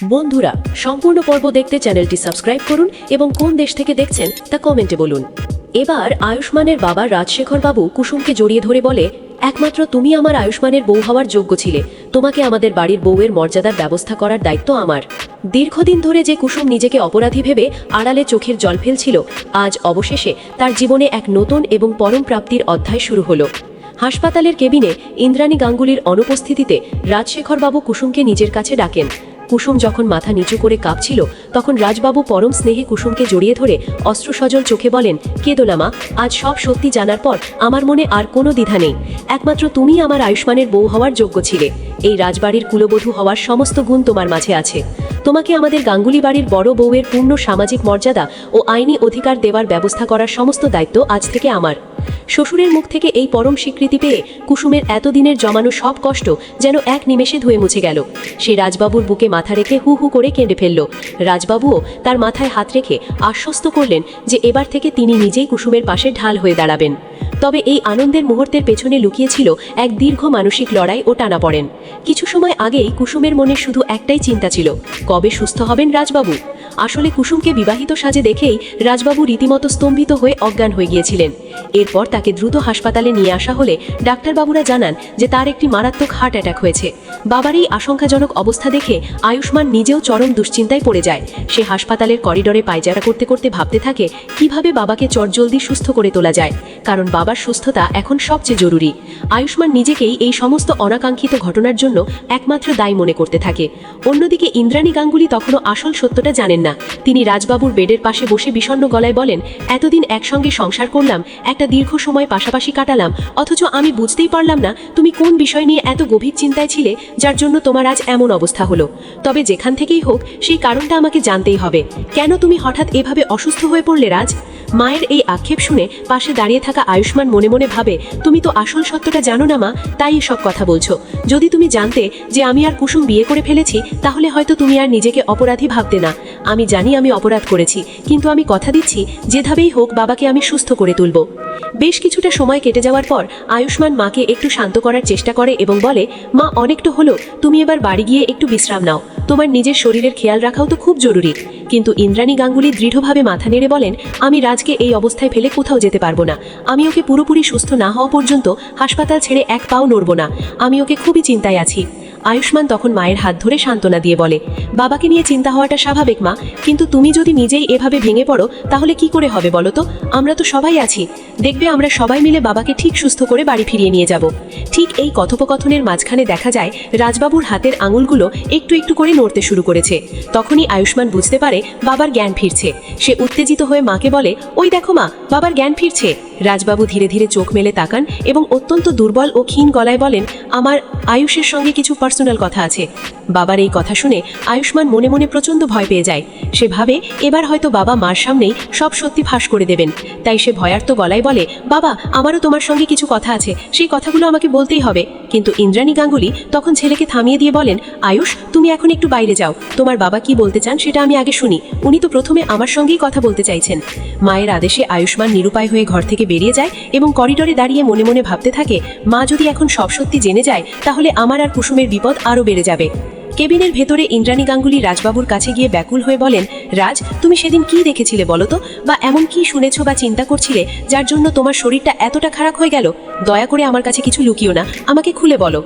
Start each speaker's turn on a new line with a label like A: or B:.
A: বন্ধুরা, সম্পূর্ণ পর্ব দেখতে চ্যানেলটি সাবস্ক্রাইব করুন এবং কোন দেশ থেকে দেখছেন তা কমেন্টে বলুন। এবার আয়ুষ্মানের বাবা রাজশেখর বাবু কুসুমকে জড়িয়ে ধরে বলে, একমাত্র তুমি আমার আয়ুষ্মানের বউ হওয়ার যোগ্য ছিলে। তোমাকে আমাদের বাড়ির বউয়ের মর্যাদার ব্যবস্থা করার দায়িত্ব আমার। দীর্ঘদিন ধরে যে কুসুম নিজেকে অপরাধী ভেবে আড়ালে চোখের জল ফেলছিল, আজ অবশেষে তার জীবনে এক নতুন এবং পরম প্রাপ্তির অধ্যায় শুরু হলো। হাসপাতালের কেবিনে ইন্দ্রাণী গাঙ্গুলির অনুপস্থিতিতে রাজশেখরবাবু কুসুমকে নিজের কাছে ডাকেন। কুসুম যখন মাথা নিচু করে কাঁপছিল, তখন রাজবাবু পরম স্নেহে কুসুমকে জড়িয়ে ধরে অশ্রুসজল চোখে বলেন, কেঁদো না মা, আজ সব সত্যি জানার পর আমার মনে আর কোনো দ্বিধা নেই। একমাত্র তুমি আমার আয়ুষ্মানের বউ হওয়ার যোগ্য ছিলে। এই রাজবাড়ির কুলবধূ হওয়ার সমস্ত গুণ তোমার মাঝে আছে। তোমাকে আমাদের গাঙ্গুলি বাড়ির বড় বউয়ের পূর্ণ সামাজিক মর্যাদা ও আইনি অধিকার দেওয়ার ব্যবস্থা করার সমস্ত দায়িত্ব আজ থেকে আমার। শ্বশুরের মুখ থেকে এই পরম স্বীকৃতি পেয়ে কুসুমের এতদিনের জমানো সব কষ্ট যেন এক নিমেষে ধুয়ে মুছে গেল। সে রাজবাবুর বুকে মাথা রেখে হু হু করে কেঁদে ফেলল। রাজবাবুও তার মাথায় হাত রেখে আশ্বস্ত করলেন যে এবার থেকে তিনি নিজেই কুসুমের পাশে ঢাল হয়ে দাঁড়াবেন। তবে এই আনন্দের মুহূর্তের পেছনে লুকিয়েছিল এক দীর্ঘ মানসিক লড়াই ও টানাপড়েন। কিছু সময় আগেই কুসুমের মনে শুধু একটাই চিন্তা ছিল, কবে সুস্থ হবেন রাজবাবু। আসলে কুসুমকে বিবাহিত সাজে দেখেই রাজবাবু রীতিমতো স্তম্ভিত হয়ে অজ্ঞান হয়ে গিয়েছিলেন। এরপর তাকে দ্রুত হাসপাতালে নিয়ে আসা হলে ডাক্তারবাবুরা জানান যে তার একটি মারাত্মক হার্ট অ্যাটাক হয়েছে। বাবার এই আশঙ্কাজনক অবস্থা দেখে আয়ুষ্মান নিজেও চরম দুশ্চিন্তায় পড়ে যায়। সে হাসপাতালের করিডোরে পায়চারা করতে করতে ভাবতে থাকে কিভাবে বাবাকে চটজলদি সুস্থ করে তোলা যায়, কারণ বাবার সুস্থতা এখন সবচেয়ে জরুরি। আয়ুষ্মান নিজেকেই এই সমস্ত অনাকাঙ্ক্ষিত ঘটনার জন্য একমাত্র দায়ী মনে করতে থাকে। অন্যদিকে ইন্দ্রাণী গাঙ্গুলি তখনও আসল সত্যটা জানেন না। তিনি রাজবাবুর বেডের পাশে বসে বিষণ্ণ গলায় বলেন, এতদিন একসঙ্গে সংসার করলাম, একটা দীর্ঘ সময় পাশাপাশি কাটালাম, অথচ আমি বুঝতেই পারলাম না তুমি কোন বিষয় নিয়ে এত গভীর চিন্তায় ছিলে যার জন্য তোমার আজ এমন অবস্থা হলো। তবে যেখান থেকেই হোক সেই কারণটা আমাকে জানতেই হবে। কেন তুমি হঠাৎ এভাবে অসুস্থ হয়ে পড়লে রাজ? মায়ের এই আক্ষেপ শুনে পাশে দাঁড়িয়ে থাকা আয়ুষ্মান মনে মনে ভাবে, তুমি তো আসল সত্যটা জানো না মা, তাই এসব কথা বলছো। যদি তুমি জানতে যে আমি আর কুসুম বিয়ে করে ফেলেছি, তাহলে হয়তো তুমি আর নিজেকে অপরাধী ভাবতে না। আমি জানি আমি অপরাধ করেছি, কিন্তু আমি কথা দিচ্ছি যেভাবেই হোক বাবাকে আমি সুস্থ করে তুলব। বেশ কিছুটা সময় কেটে যাওয়ার পর আয়ুষ্মান মাকে একটু শান্ত করার চেষ্টা করে এবং বলে, মা অনেকটা হলো, তুমি এবার বাড়ি গিয়ে একটু বিশ্রাম নাও। তোমার নিজের শরীরের খেয়াল রাখাও তো খুব জরুরি। কিন্তু ইন্দ্রাণী গাঙ্গুলি দৃঢ়ভাবে মাথা নেড়ে বলেন, আমি রাজকে এই অবস্থায় ফেলে কোথাও যেতে পারবো না। আমি ওকে পুরোপুরি সুস্থ না হওয়া পর্যন্ত হাসপাতাল ছেড়ে এক পাও নড়ব না। আমি ওকে খুবই চিন্তায় আছি। আয়ুষ্মান তখন মায়ের হাত ধরে সান্ত্বনা দিয়ে বলে, বাবাকে নিয়ে চিন্তা হওয়াটা স্বাভাবিক মা, কিন্তু তুমি যদি নিজেই এভাবে ভেঙে পড়ো তাহলে কি করে হবে বলো তো? আমরা তো সবাই আছি, দেখবে আমরা সবাই মিলে বাবাকে ঠিক সুস্থ করে বাড়ি ফিরিয়ে নিয়ে যাব। ঠিক এই কথোপকথনের মাঝখানে দেখা যায় রাজবাবুর হাতের আঙুলগুলো একটু একটু করে নড়তে শুরু করেছে। তখনই আয়ুষ্মান বুঝতে পারে বাবার জ্ঞান ফিরছে। সে উত্তেজিত হয়ে মাকে বলে, ওই দেখো মা, বাবার জ্ঞান ফিরছে। রাজবাবু ধীরে ধীরে চোখ মেলে তাকান এবং অত্যন্ত দুর্বল ও ক্ষীণ গলায় বলেন, আমার আয়ুষের সঙ্গে কিছু পার্সোনাল কথা আছে। বাবার এই কথা শুনে আয়ুষ্মান মনে মনে প্রচণ্ড ভয় পেয়ে যায়। সে ভাবে এবার হয়তো বাবা মার সামনেই সব সত্যি ফাঁস করে দেবেন। তাই সে ভয়ার্ত গলায় বলে, বাবা আমারও তোমার সঙ্গে কিছু কথা আছে, সেই কথাগুলো আমাকে বলতেই হবে। কিন্তু ইন্দ্রাণী গাঙ্গুলি তখন ছেলেকে থামিয়ে দিয়ে বলেন, আয়ুষ তুমি এখন একটু বাইরে যাও, তোমার বাবা কি বলতে চান সেটা আমি আগে শুনি। উনি তো প্রথমে আমার সঙ্গেই কথা বলতে চাইছেন। মায়ের আদেশে আয়ুষ্মান নিরুপায় হয়ে ঘর থেকে বেরিয়ে যায় এবং করিডোরে দাঁড়িয়ে মনে মনে ভাবতে থাকে, মা যদি এখন সব সত্যি জেনে যায় তাহলে আমার আর কুসুমের বিপদ আরও বেড়ে যাবে। কেবিনের ভেতরে ইন্দ্রাণী গাঙ্গুলি রাজবাবুর কাছে গিয়ে ব্যাকুল হয়ে বলেন, রাজ তুমি সেদিন কি দেখেছিলে বলো তো, বা এমন কি শুনেছো বা চিন্তা করছিলে যার জন্য তোমার শরীরটা এতটা খারাপ হয়ে গেল? দয়া করে আমার কাছে কিছু লুকিও না, আমাকে খুলে বলো।